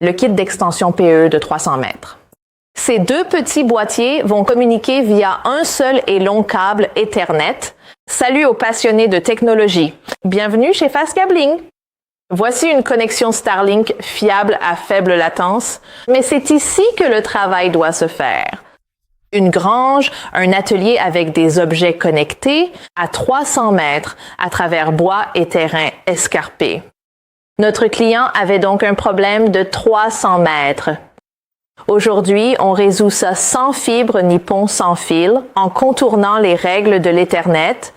le kit d'extension PE de 300 mètres. Ces deux petits boîtiers vont communiquer via un seul et long câble Ethernet. Salut aux passionnés de technologie. Bienvenue chez Fast Cabling. Voici une connexion Starlink fiable à faible latence, mais c'est ici que le travail doit se faire. Une grange, un atelier avec des objets connectés à 300 mètres à travers bois et terrain escarpés. Notre client avait donc un problème de 300 mètres. Aujourd'hui, on résout ça sans fibre ni pont sans fil, en contournant les règles de l'Ethernet.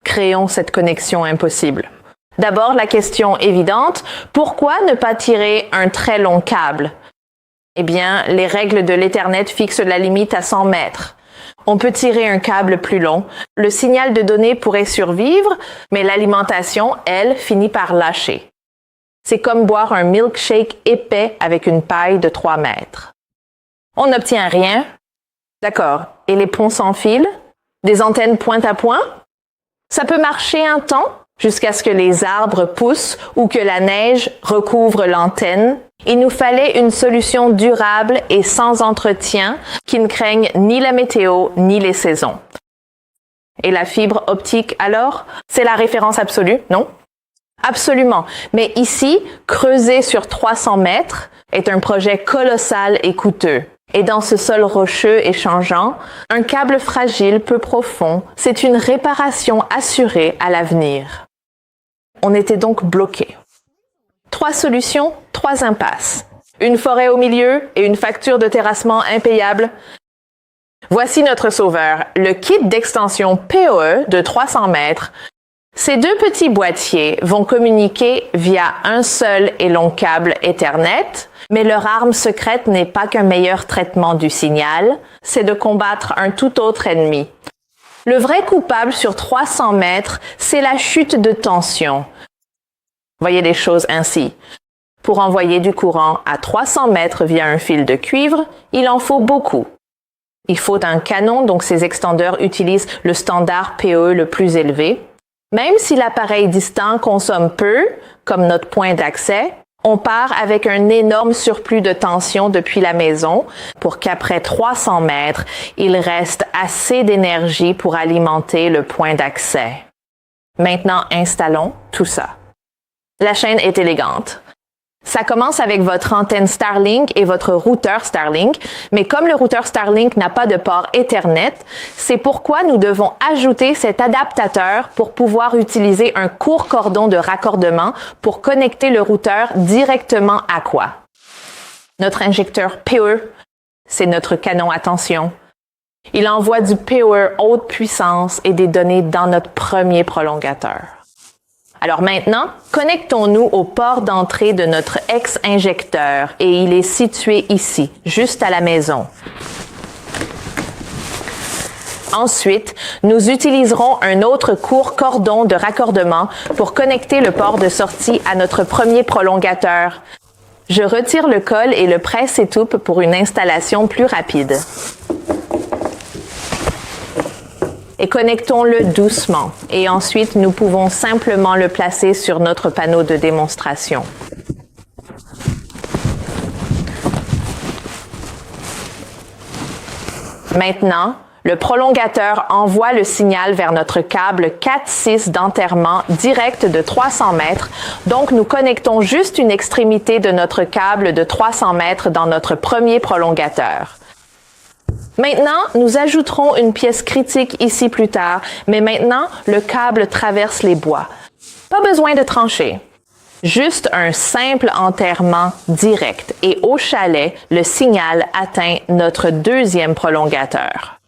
Créons cette connexion impossible. D'abord, la question évidente, pourquoi ne pas tirer un très long câble? Eh bien, les règles de l'Ethernet fixent la limite à 100 mètres. On peut tirer un câble plus long. Le signal de données pourrait survivre, mais l'alimentation, elle, finit par lâcher. C'est comme boire un milkshake épais avec une paille de 3 mètres. On n'obtient rien. D'accord. Et les ponts sans fil? Des antennes point à point? Ça peut marcher un temps, jusqu'à ce que les arbres poussent ou que la neige recouvre l'antenne. Il nous fallait une solution durable et sans entretien qui ne craigne ni la météo ni les saisons. Et la fibre optique alors? C'est la référence absolue, non? Absolument. Mais ici, creuser sur 300 mètres est un projet colossal et coûteux. Et dans ce sol rocheux et changeant, un câble fragile peu profond, c'est une réparation assurée à l'avenir. On était donc bloqués. 3 solutions, 3 impasses. Une forêt au milieu et une facture de terrassement impayable. Voici notre sauveur, le kit d'extension PoE de 300 mètres. Ces deux petits boîtiers vont communiquer via un seul et long câble Ethernet, mais leur arme secrète n'est pas qu'un meilleur traitement du signal, c'est de combattre un tout autre ennemi. Le vrai coupable sur 300 mètres, c'est la chute de tension. Voyez les choses ainsi. Pour envoyer du courant à 300 mètres via un fil de cuivre, il en faut beaucoup. Il faut un canon, donc ces extendeurs utilisent le standard PoE le plus élevé. Même si l'appareil distant consomme peu, comme notre point d'accès, on part avec un énorme surplus de tension depuis la maison pour qu'après 300 mètres, il reste assez d'énergie pour alimenter le point d'accès. Maintenant, installons tout ça. La chaîne est élégante. Ça commence avec votre antenne Starlink et votre routeur Starlink, mais comme le routeur Starlink n'a pas de port Ethernet, c'est pourquoi nous devons ajouter cet adaptateur pour pouvoir utiliser un court cordon de raccordement pour connecter le routeur directement à quoi? Notre injecteur PoE, c'est notre canon à tension. Il envoie du PoE haute puissance et des données dans notre premier prolongateur. Alors maintenant, connectons-nous au port d'entrée de notre ex-injecteur et il est situé ici, juste à la maison. Ensuite, nous utiliserons un autre court cordon de raccordement pour connecter le port de sortie à notre premier prolongateur. Je retire le col et le presse-étoupe pour une installation plus rapide. Et connectons-le doucement. Et ensuite, nous pouvons simplement le placer sur notre panneau de démonstration. Maintenant, le prolongateur envoie le signal vers notre câble 4-6 d'enterrement direct de 300 mètres. Donc, nous connectons juste une extrémité de notre câble de 300 mètres dans notre premier prolongateur. Maintenant, nous ajouterons une pièce critique ici plus tard, mais maintenant, le câble traverse les bois. Pas besoin de trancher. Juste un simple enterrement direct et au chalet, le signal atteint notre deuxième prolongateur.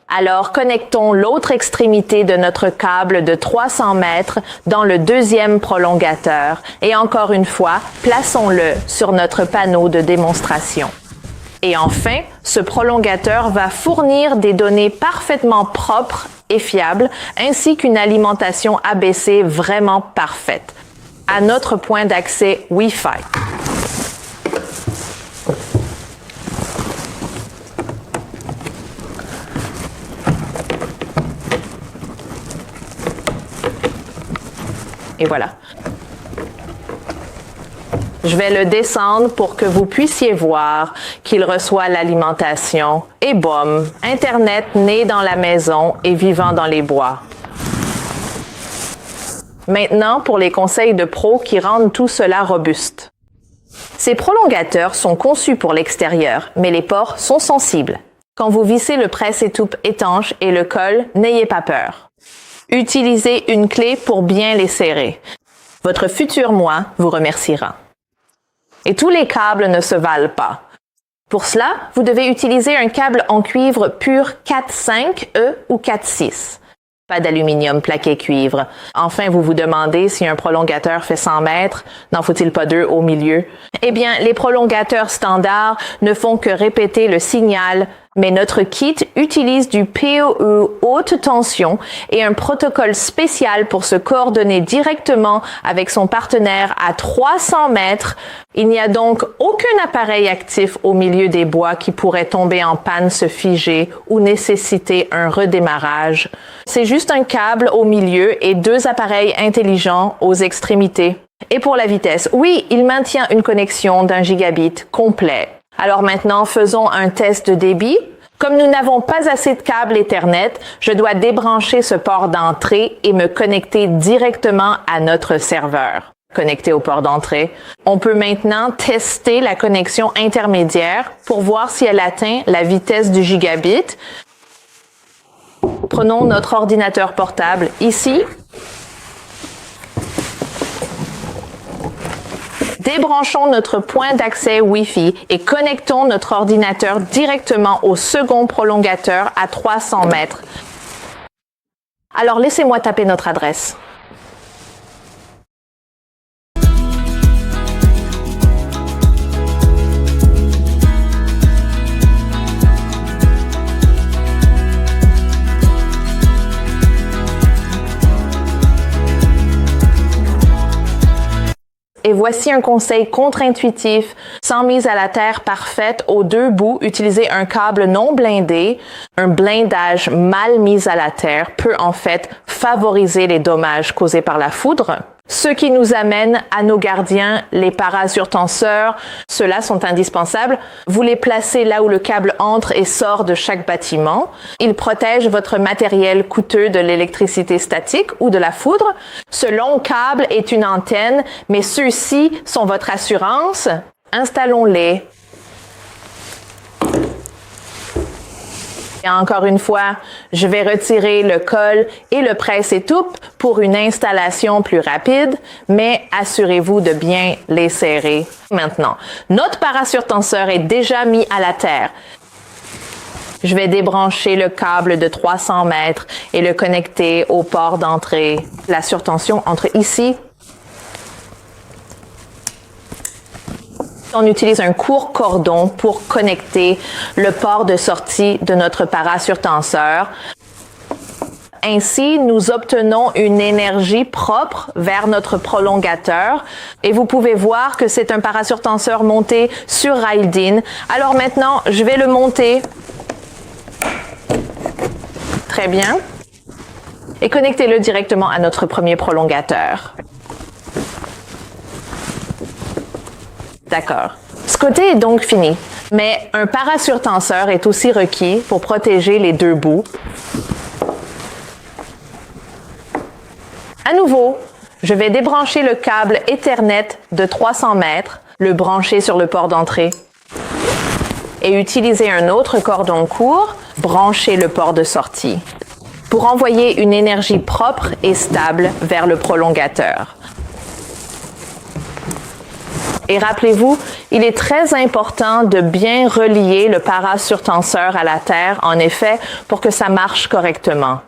Alors, connectons l'autre extrémité de notre câble de 300 mètres dans le deuxième prolongateur et encore une fois, plaçons-le sur notre panneau de démonstration. Et enfin, ce prolongateur va fournir des données parfaitement propres et fiables, ainsi qu'une alimentation ABC vraiment parfaite à notre point d'accès Wi-Fi. Et voilà. Je vais le descendre pour que vous puissiez voir qu'il reçoit l'alimentation. Et boum, Internet né dans la maison et vivant dans les bois. Maintenant, pour les conseils de pros qui rendent tout cela robuste. Ces prolongateurs sont conçus pour l'extérieur, mais les ports sont sensibles. Quand vous vissez le presse-étoupe étanche et le col, n'ayez pas peur. Utilisez une clé pour bien les serrer. Votre futur moi vous remerciera. Et tous les câbles ne se valent pas. Pour cela, vous devez utiliser un câble en cuivre pur 4,5E ou 4,6. Pas d'aluminium plaqué cuivre. Enfin, vous vous demandez si un prolongateur fait 100 mètres, n'en faut-il pas deux au milieu? Eh bien, les prolongateurs standards ne font que répéter le signal, mais notre kit utilise du PoE haute tension et un protocole spécial pour se coordonner directement avec son partenaire à 300 mètres. Il n'y a donc aucun appareil actif au milieu des bois qui pourrait tomber en panne, se figer ou nécessiter un redémarrage. C'est juste un câble au milieu et deux appareils intelligents aux extrémités. Et pour la vitesse, oui, il maintient une connexion d'1 gigabit complet. Alors maintenant, faisons un test de débit. Comme nous n'avons pas assez de câbles Ethernet, je dois débrancher ce port d'entrée et me connecter directement à notre serveur. Connecté au port d'entrée. On peut maintenant tester la connexion intermédiaire pour voir si elle atteint la vitesse du gigabit. Prenons notre ordinateur portable ici. Débranchons notre point d'accès Wi-Fi et connectons notre ordinateur directement au second prolongateur à 300 mètres. Alors laissez-moi taper notre adresse. Et voici un conseil contre-intuitif. Sans mise à la terre parfaite aux deux bouts, utilisez un câble non blindé. Un blindage mal mis à la terre peut en fait favoriser les dommages causés par la foudre. Ce qui nous amène à nos gardiens, les parasurtenseurs. Ceux-là sont indispensables. Vous les placez là où le câble entre et sort de chaque bâtiment. Ils protègent votre matériel coûteux de l'électricité statique ou de la foudre. Ce long câble est une antenne, mais ceux-ci sont votre assurance. Installons-les. Et encore une fois, je vais retirer le col et le presse-étoupe pour une installation plus rapide, mais assurez-vous de bien les serrer. Maintenant, notre parasurtenseur est déjà mis à la terre. Je vais débrancher le câble de 300 mètres et le connecter au port d'entrée. La surtension entre ici. On utilise un court cordon pour connecter le port de sortie de notre parasurtenseur. Ainsi, nous obtenons une énergie propre vers notre prolongateur et vous pouvez voir que c'est un parasurtenseur monté sur Raildin. Alors maintenant, je vais le monter. Très bien. Et connectez-le directement à notre premier prolongateur. D'accord. Ce côté est donc fini, mais un parasurtenseur est aussi requis pour protéger les deux bouts. À nouveau, je vais débrancher le câble Ethernet de 300 mètres, le brancher sur le port d'entrée et utiliser un autre cordon court, brancher le port de sortie pour envoyer une énergie propre et stable vers le prolongateur. Et rappelez-vous, il est très important de bien relier le parasurtenseur à la terre, en effet, pour que ça marche correctement.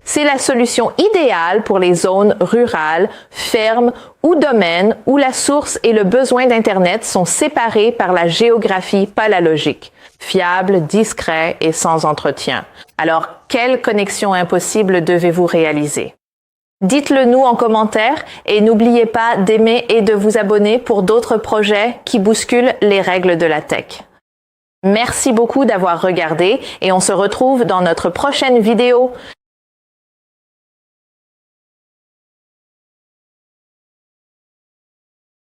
C'est la solution idéale pour les zones rurales, fermes ou domaines où la source et le besoin d'Internet sont séparés par la géographie, pas la logique. Fiable, discret et sans entretien. Alors, quelle connexion impossible devez-vous réaliser? Dites-le nous en commentaire et n'oubliez pas d'aimer et de vous abonner pour d'autres projets qui bousculent les règles de la tech. Merci beaucoup d'avoir regardé et on se retrouve dans notre prochaine vidéo.